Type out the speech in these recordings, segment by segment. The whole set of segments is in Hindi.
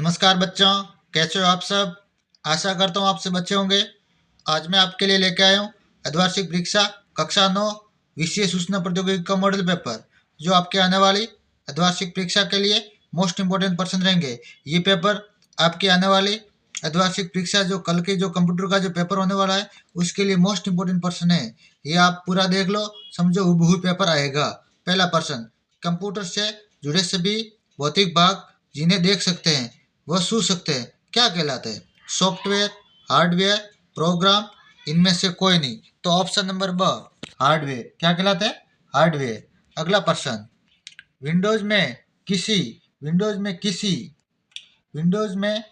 नमस्कार बच्चों, कैसे हो आप सब। आशा करता हूँ आप सब अच्छे होंगे। आज मैं आपके लिए लेके आया हूँ अर्धवार्षिक परीक्षा कक्षा 9 विषय सूचना प्रौद्योगिकी का मॉडल पेपर, जो आपके आने वाली अर्धवार्षिक परीक्षा के लिए मोस्ट इम्पोर्टेंट प्रश्न रहेंगे। ये पेपर आपके आने वाली अर्धवार्षिक परीक्षा जो कल के जो कंप्यूटर का जो पेपर होने वाला है उसके लिए मोस्ट इम्पोर्टेंट प्रश्न है। ये आप पूरा देख लो, समझो हूबहू पेपर आएगा। पहला प्रश्न, कंप्यूटर से जुड़े सभी भौतिक भाग जिन्हें देख सकते हैं वह छू सकते हैं क्या कहलाते हैं? सॉफ्टवेयर, हार्डवेयर, प्रोग्राम, इनमें से कोई नहीं। तो ऑप्शन नंबर ब हार्डवेयर। क्या कहलाता है? हार्डवेयर। अगला प्रश्न, विंडोज में किसी विंडोज में किसी विंडोज में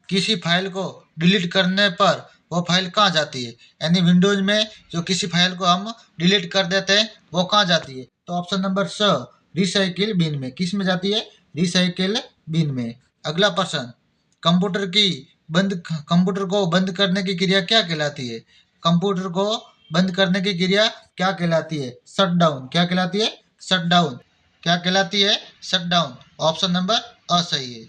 किसी फाइल को डिलीट करने पर वो फाइल कहाँ जाती है? यानी विंडोज में जो किसी फाइल को हम डिलीट कर देते हैं वो कहाँ जाती है? तो ऑप्शन नंबर स रिसाइकिल बिन में। किस में जाती है? रिसाइकिल बिन में। अगला प्रश्न, कंप्यूटर को बंद करने की क्रिया क्या कहलाती है? कंप्यूटर को बंद करने की क्रिया क्या कहलाती है? Shut down. क्या कहलाती है? Shut down. क्या कहलाती है? Shut down. ऑप्शन नंबर अ सही है।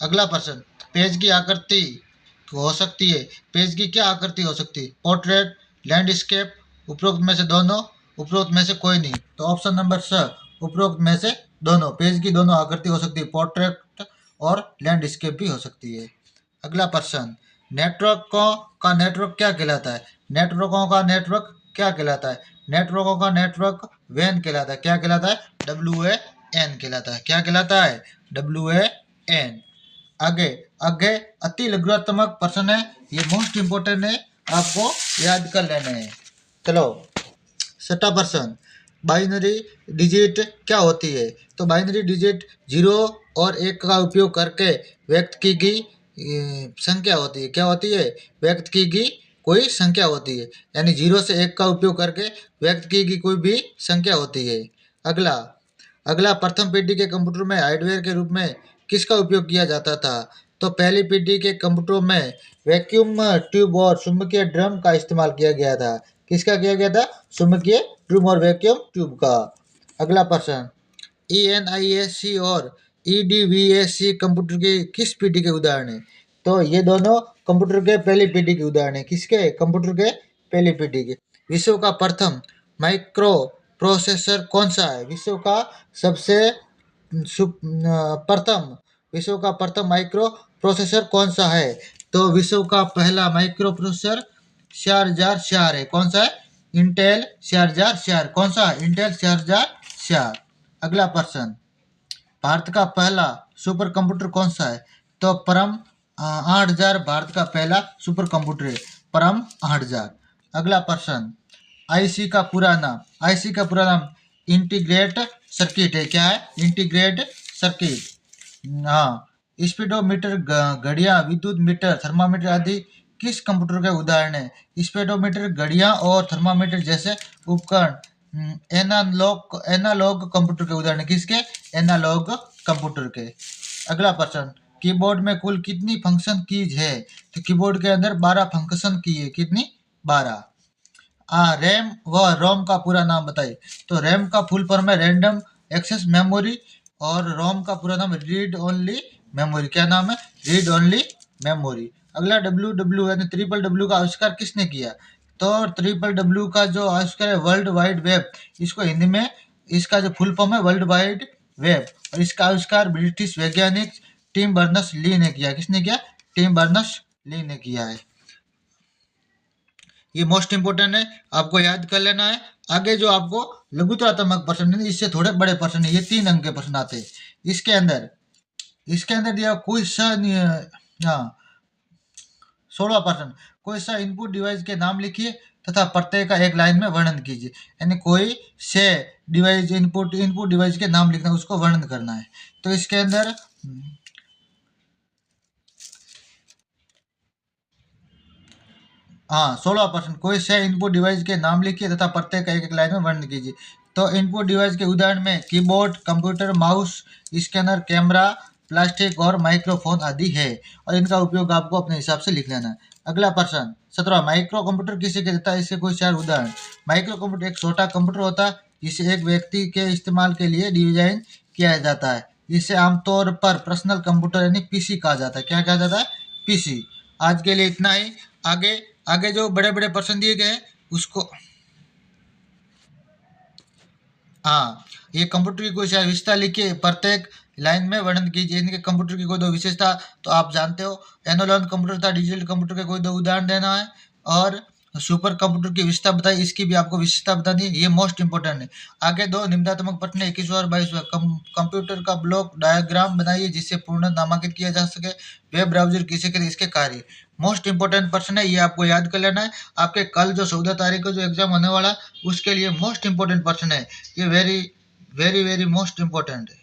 अगला प्रश्न, पेज की आकृति हो सकती है, पेज की क्या आकृति हो सकती है? पोर्ट्रेट, लैंडस्केप, उपरोक्त में से दोनों, उपरोक्त में से कोई नहीं। तो ऑप्शन नंबर स उपरोक्त में से दोनों। पेज की दोनों आकृति हो सकती है, पोर्ट्रेट और लैंडस्केप भी हो सकती है। अगला प्रश्न, का नेटवर्क क्या कहलाता है? नेटवर्कों का नेटवर्क क्या कहलाता है? नेटवर्कों का नेटवर्क वैन कहलाता है। क्या कहलाता है? WAN कहलाता है। क्या कहलाता है? WAN। आगे आगे अति लघुत्तमक प्रश्न है, ये मोस्ट इंपोर्टेंट है, आपको याद कर लेना है। चलो, छठा प्रश्न, बाइनरी डिजिट क्या होती है? तो बाइनरी डिजिट 0 और 1 का उपयोग करके व्यक्त की गई संख्या होती है। क्या होती है? व्यक्त की गई कोई संख्या होती है, यानी 0 से 1 का उपयोग करके व्यक्त की गई कोई भी संख्या होती है। अगला अगला प्रथम पीढ़ी के कंप्यूटर में हार्डवेयर के रूप में किसका उपयोग किया जाता था? तो पहली पीढ़ी के कंप्यूटरों में वैक्यूम ट्यूब और चुंबकीय ड्रम का इस्तेमाल किया गया था। किसका किया गया था? चुंबकीय ड्रम और वैक्यूम ट्यूब का। अगला प्रश्न, ENIAC और EDVAC कंप्यूटर की किस पीढ़ी के उदाहरण हैं? तो ये दोनों कंप्यूटर के पहली पीढ़ी के उदाहरण हैं। किसके? कंप्यूटर के पहली पीढ़ी के। विश्व का प्रथम माइक्रो प्रोसेसर कौन सा है? विश्व का प्रथम माइक्रो प्रोसेसर कौन सा है? तो विश्व का पहला माइक्रो प्रोसेसर शारजार है। कौन सा है? इंटेल शारजार। कौन सा? इंटेल शारजार। अगला प्रश्न, भारत का पहला सुपर कंप्यूटर कौन सा है? तो परम 8000 भारत का पहला सुपर कंप्यूटर है, परम 8000। अगला प्रश्न, आईसी का पूरा नाम इंटीग्रेट सर्किट है। क्या है? Integrate circuit. हाँ, स्पीडोमीटर, घड़ियां, विद्युत मीटर, थर्मामीटर आदि किस कंप्यूटर के उदाहरण है? स्पीडोमीटर, घड़ियां और थर्मामीटर जैसे उपकरण एनालॉग कंप्यूटर के उदाहरण। किसके? एनालॉग कंप्यूटर के। अगला प्रश्न, कीबोर्ड में कुल कितनी फंक्शन कीज है? तो कीबोर्ड के अंदर 12 फंक्शन की है। कितनी? 12। रैम व रोम का पूरा नाम बताइए। तो रैम का फुल फॉर्म है रैंडम एक्सेस मेमोरी, और रोम का पूरा नाम रीड ओनली मेमोरी। क्या नाम है? Read only memory. अगला WW यानी ट्रिपल डब्ल्यू का आविष्कार किसने किया? तो ट्रिपल डब्ल्यू का जो आविष्कार है वर्ल्ड वाइड वेब, इसको हिंदी में इसका जो फुल फॉर्म है वर्ल्ड वाइड वेब, और इसका आविष्कार ब्रिटिश वैज्ञानिक टिम बर्नर्स ली ने किया। किसने किया? टिम बर्नर्स ली ने किया है। ये मोस्ट इंपोर्टेंट है, आपको याद कर लेना है। आगे जो आपको लघुत्तरात्मक प्रश्न है, इससे थोड़े बड़े प्रश्न है, ये 3 अंक के प्रश्न आते हैं। इसके अंदर दिया कोई हाँ 16 प्रश्न, कोई सा इनपुट डिवाइस के नाम लिखिए तथा प्रत्येक का एक लाइन में वर्णन कीजिए। यानी कोई से डिवाइस इनपुट डिवाइस के नाम लिखना, उसको वर्णन करना है। तो इसके अंदर 16%। कोई से इनपुट डिवाइस के नाम लिखिए तथा प्रत्येक का एक एक लाइन में वर्णन कीजिए। तो इनपुट डिवाइस के उदाहरण में keyboard, computer, mouse, scanner, camera, plastic और माइक्रोफोन आदि है, और इनका उपयोग आपको अपने हिसाब से लिख लेना है। अगला प्रश्न 17, माइक्रो कंप्यूटर किसे कहता है? इसके कोई 4 उदाहरण। माइक्रो कंप्यूटर एक छोटा कंप्यूटर होता है जिसे एक व्यक्ति के इस्तेमाल के लिए डिजाइन किया जाता है। इसे आमतौर पर पर्सनल कंप्यूटर यानी पीसी कहा जाता है। क्या कहा जाता है? पीसी। आज के लिए इतना ही। आगे आगे जो बड़े बड़े प्रश्न दिए गए उसको, हाँ, ये कंप्यूटर की कोई विशेषता लिखिए, प्रत्येक लाइन में वर्णन कीजिए। इनके कंप्यूटर की कोई दो विशेषता तो आप जानते हो, एनालॉग कंप्यूटर था, डिजिटल कंप्यूटर के कोई दो उदाहरण देना है, और सुपर कंप्यूटर की विशेषता बताई, इसकी भी आपको विशेषता बतानी है, ये मोस्ट इंपोर्टेंट है। आगे दो निबंधात्मक प्रश्न 21वां और 22वां। कंप्यूटर का ब्लॉक डायग्राम बनाइए जिससे पूर्ण नामांकित किया जा सके। वेब ब्राउजर किसे कहते हैं, इसके कार्य। मोस्ट इंपोर्टेंट प्रश्न है, ये आपको याद कर लेना है। आपके कल जो 14 तारीख को जो एग्जाम होने वाला उसके लिए मोस्ट इंपोर्टेंट प्रश्न है ये, very very very most important है।